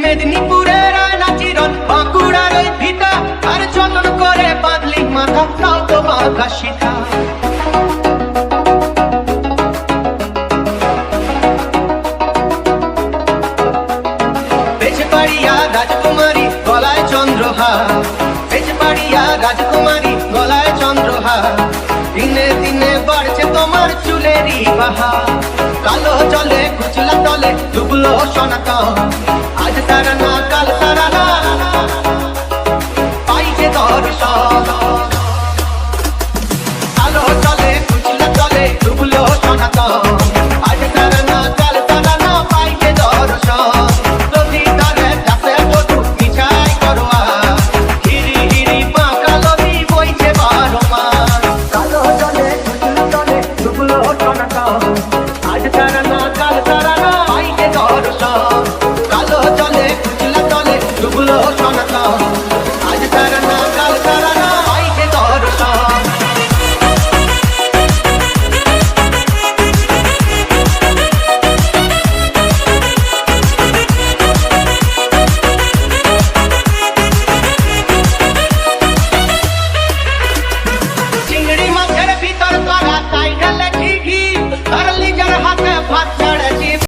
মেদিনীপুরের আয়না চিরন, বাঁকুড়ার ওই ভিটা, আর যতন করে বাঁধলি মাথা, তাও তো বাঁধা সীতা। বেজবাড়িয়া রাজকুমারী গলায় চন্দ্রহার, বেজবাড়িয়া রাজকুমারী গলায় চন্দ্রহার। দিনে দিনে বাড়ছে তোমার চুলেরই বাহার, কালো জলে কুচলা তলে ডুবলো সনাতন। আজ তারা না কাল